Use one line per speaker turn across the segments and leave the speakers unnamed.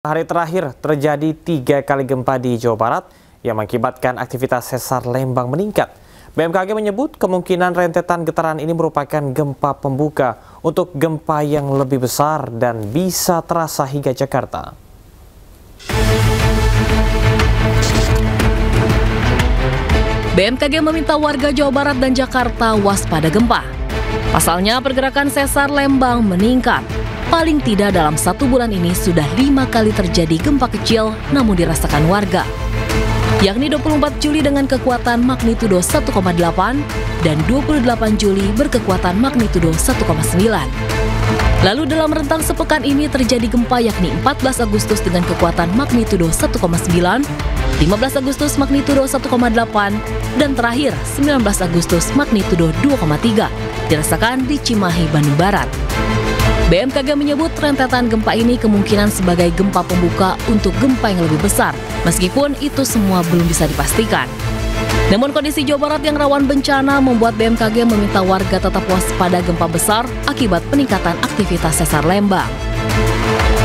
Hari terakhir terjadi 3 kali gempa di Jawa Barat yang mengakibatkan aktivitas sesar Lembang meningkat. BMKG menyebut kemungkinan rentetan getaran ini merupakan gempa pembuka untuk gempa yang lebih besar dan bisa terasa hingga Jakarta.
BMKG meminta warga Jawa Barat dan Jakarta waspada gempa. Pasalnya pergerakan sesar Lembang meningkat. Paling tidak dalam 1 bulan ini sudah 5 kali terjadi gempa kecil namun dirasakan warga. Yakni 24 Juli dengan kekuatan magnitudo 1,8 dan 28 Juli berkekuatan magnitudo 1,9. Lalu dalam rentang sepekan ini terjadi gempa yakni 14 Agustus dengan kekuatan magnitudo 1,9, 15 Agustus magnitudo 1,8, dan terakhir 19 Agustus magnitudo 2,3 dirasakan di Cimahi, Bandung Barat. BMKG menyebut rentetan gempa ini kemungkinan sebagai gempa pembuka untuk gempa yang lebih besar, meskipun itu semua belum bisa dipastikan. Namun kondisi Jawa Barat yang rawan bencana membuat BMKG meminta warga tetap waspada gempa besar akibat peningkatan aktivitas sesar Lembang.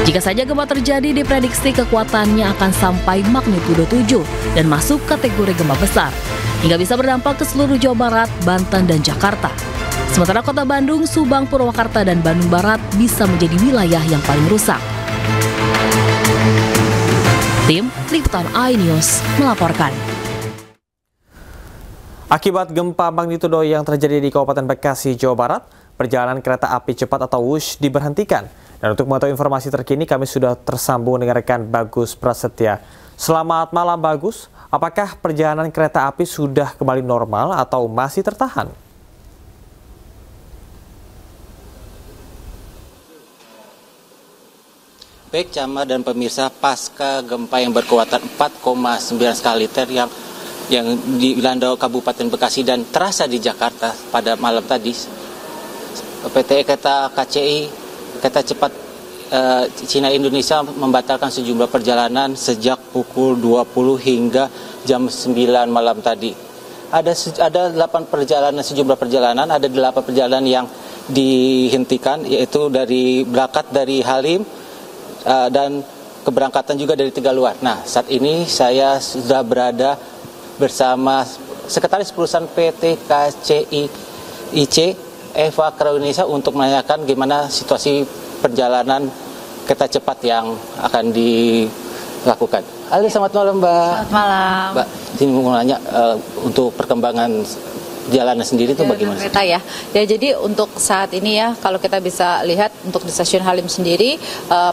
Jika saja gempa terjadi, diprediksi kekuatannya akan sampai magnitudo 7 dan masuk kategori gempa besar, hingga bisa berdampak ke seluruh Jawa Barat, Banten, dan Jakarta. Sementara kota Bandung, Subang, Purwakarta, dan Bandung Barat bisa menjadi wilayah yang paling rusak. Tim Liputan iNews melaporkan.
Akibat gempa magnitudo yang terjadi di Kabupaten Bekasi, Jawa Barat, perjalanan kereta api cepat atau WUSH diberhentikan. Dan untuk mengetahui informasi terkini, kami sudah tersambung dengan rekan Bagus Prasetya. Selamat malam, Bagus. Apakah perjalanan kereta api sudah kembali normal atau masih tertahan?
Baik, Cama dan pemirsa, pasca gempa yang berkekuatan 4,9 skala Richter yang dilanda Kabupaten Bekasi dan terasa di Jakarta pada malam tadi, PT Kereta KCI, kereta cepat Cina Indonesia membatalkan sejumlah perjalanan sejak pukul 20 hingga jam 9 malam tadi. Ada 8 perjalanan, sejumlah perjalanan, ada 8 perjalanan yang dihentikan, yaitu berangkat dari Halim, dan keberangkatan juga dari Tegaluar. Nah, saat ini saya sudah berada bersama Sekretaris Perusahaan PT KCI IC, Eva Indonesia, untuk menanyakan gimana situasi perjalanan kereta cepat yang akan dilakukan. Halo, selamat malam, Mbak.
Selamat malam.
Mbak, ini mau nanya untuk perkembangan jalanan sendiri itu bagaimana?
Kereta ya. Jadi untuk saat ini ya, kalau kita bisa lihat untuk di stasiun Halim sendiri,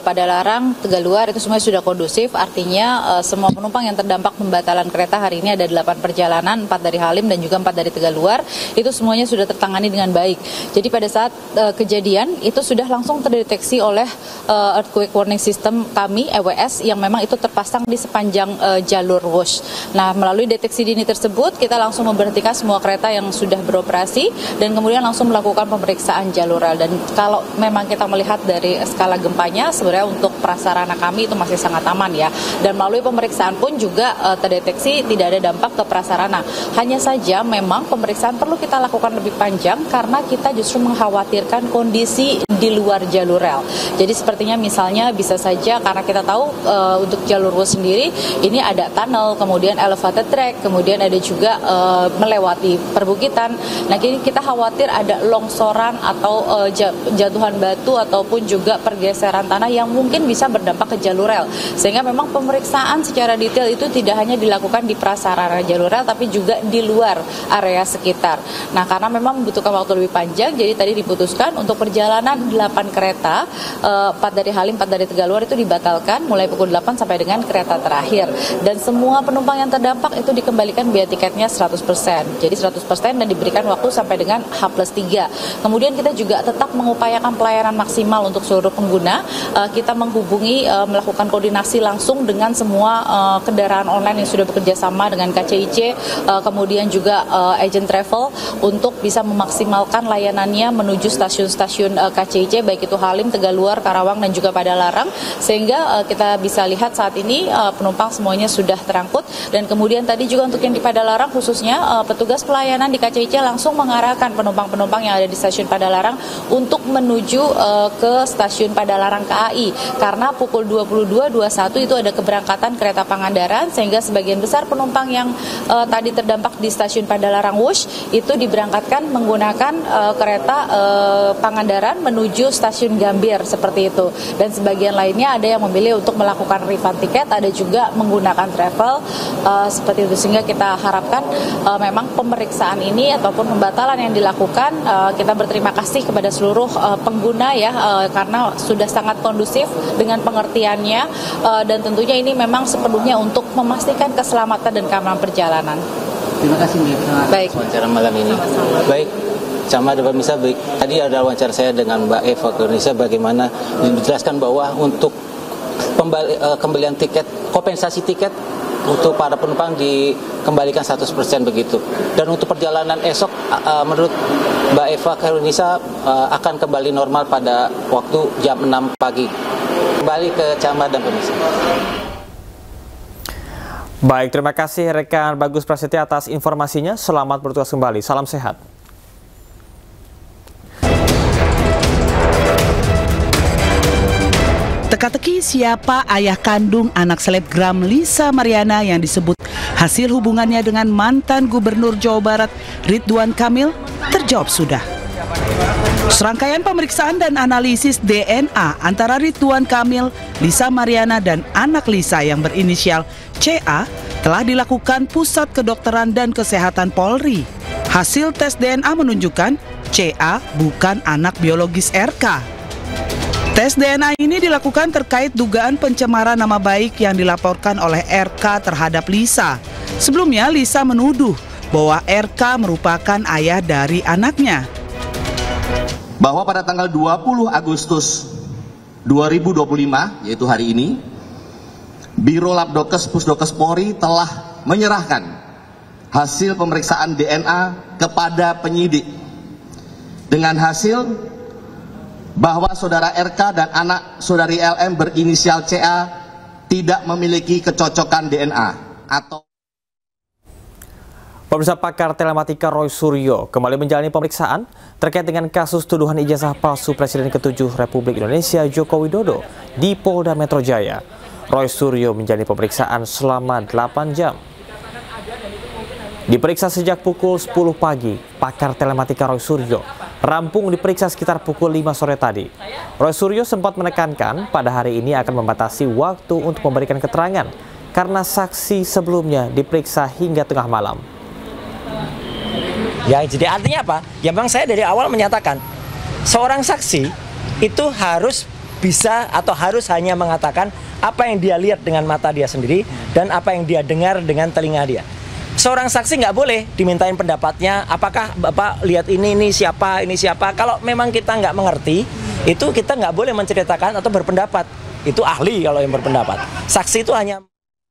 pada Larang, Tegaluar itu semuanya sudah kondusif. Artinya semua penumpang yang terdampak pembatalan kereta hari ini ada 8 perjalanan, 4 dari Halim dan juga 4 dari Tegaluar, itu semuanya sudah tertangani dengan baik. Jadi pada saat kejadian itu sudah langsung terdeteksi oleh Earthquake Warning System kami, EWS, yang memang itu terpasang di sepanjang jalur WUSH. Nah, melalui deteksi dini tersebut, kita langsung memberhentikan semua kereta yang sudah beroperasi dan kemudian langsung melakukan pemeriksaan jalur rel. Dan kalau memang kita melihat dari skala gempanya, sebenarnya untuk prasarana kami itu masih sangat aman ya. Dan melalui pemeriksaan pun juga terdeteksi tidak ada dampak ke prasarana. Hanya saja memang pemeriksaan perlu kita lakukan lebih panjang karena kita justru mengkhawatirkan kondisi di luar jalur rel. Jadi sepertinya misalnya bisa saja karena kita tahu untuk jalur WUSH sendiri ini ada tunnel, kemudian elevated track, kemudian ada juga melewati perbukitan. Nah, kini kita khawatir ada longsoran atau jatuhan batu ataupun juga pergeseran tanah yang mungkin bisa berdampak ke jalur rel. Sehingga memang pemeriksaan secara detail itu tidak hanya dilakukan di prasarana jalur rel tapi juga di luar area sekitar. Nah, karena memang membutuhkan waktu lebih panjang, jadi tadi diputuskan untuk perjalanan 8 kereta, 4 dari Halim, 4 dari Tegaluar itu dibatalkan mulai pukul 8 sampai dengan kereta terakhir. Dan semua penumpang yang terdampak itu dikembalikan biaya tiketnya 100%. Jadi 100% dan diberikan waktu sampai dengan H+3. Kemudian kita juga tetap mengupayakan pelayanan maksimal untuk seluruh pengguna. Kita menghubungi, melakukan koordinasi langsung dengan semua kendaraan online yang sudah bekerja sama dengan KCIC, kemudian juga agent travel untuk bisa memaksimalkan layanannya menuju stasiun-stasiun KCIC, baik itu Halim, Tegaluar, Karawang, dan juga Padalarang, sehingga kita bisa lihat saat ini penumpang semuanya sudah terangkut. Dan kemudian tadi juga untuk yang di Padalarang khususnya petugas pelayanan di KCIC langsung mengarahkan penumpang-penumpang yang ada di stasiun Padalarang untuk menuju ke stasiun Padalarang KAI, karena pukul 22.21 itu ada keberangkatan kereta Pangandaran, sehingga sebagian besar penumpang yang tadi terdampak di stasiun Padalarang Wush itu diberangkatkan menggunakan kereta Pangandaran menuju stasiun Gambir seperti itu, dan sebagian lainnya ada yang memilih untuk melakukan refund tiket, ada juga menggunakan travel seperti itu, sehingga kita harapkan memang pemeriksaan ini ataupun pembatalan yang dilakukan, kita berterima kasih kepada seluruh pengguna ya, karena sudah sangat kondusif dengan pengertiannya, dan tentunya ini memang sepenuhnya untuk memastikan keselamatan dan keamanan perjalanan.
Terima kasih Mbak.
Baik.
Wawancara malam ini. Baik. Sama ada pemirsa, baik. Tadi ada wawancara saya dengan Mbak Eva ke Indonesia, bagaimana menjelaskan bahwa untuk kembalian tiket, kompensasi tiket untuk para penumpang dikembalikan 100% begitu. Dan untuk perjalanan esok, menurut Mbak Eva ke Indonesia akan kembali normal pada waktu jam 6 pagi. Kembali ke Camat dan pemirsa.
Baik, terima kasih rekan Bagus Prasetya atas informasinya. Selamat bertugas kembali. Salam sehat.
Teka-teki siapa ayah kandung anak selebgram Lisa Mariana yang disebut hasil hubungannya dengan mantan Gubernur Jawa Barat Ridwan Kamil terjawab sudah. Serangkaian pemeriksaan dan analisis DNA antara Ridwan Kamil, Lisa Mariana, dan anak Lisa yang berinisial CA telah dilakukan Pusat Kedokteran dan Kesehatan Polri. Hasil tes DNA menunjukkan CA bukan anak biologis RK. Tes DNA ini dilakukan terkait dugaan pencemaran nama baik yang dilaporkan oleh RK terhadap Lisa. Sebelumnya Lisa menuduh bahwa RK merupakan ayah dari anaknya.
Bahwa pada tanggal 20 Agustus 2025, yaitu hari ini, Biro Labdokes Pusdokes Polri telah menyerahkan hasil pemeriksaan DNA kepada penyidik dengan hasil bahwa saudara RK dan anak saudari LM berinisial CA tidak memiliki kecocokan DNA atau
Pemirsa, pakar telematika Roy Suryo kembali menjalani pemeriksaan terkait dengan kasus tuduhan ijazah palsu Presiden ke-7 Republik Indonesia Joko Widodo di Polda Metro Jaya. Roy Suryo menjalani pemeriksaan selama 8 jam. Diperiksa sejak pukul 10 pagi, pakar telematika Roy Suryo rampung diperiksa sekitar pukul 5 sore tadi. Roy Suryo sempat menekankan pada hari ini akan membatasi waktu untuk memberikan keterangan karena saksi sebelumnya diperiksa hingga tengah malam.
Ya, jadi artinya apa? Ya memang saya dari awal menyatakan seorang saksi itu harus bisa atau harus hanya mengatakan apa yang dia lihat dengan mata dia sendiri dan apa yang dia dengar dengan telinga dia. Seorang saksi nggak boleh dimintain pendapatnya, apakah Bapak lihat ini siapa. Kalau memang kita nggak mengerti, itu kita nggak boleh menceritakan atau berpendapat. Itu ahli kalau yang berpendapat. Saksi itu hanya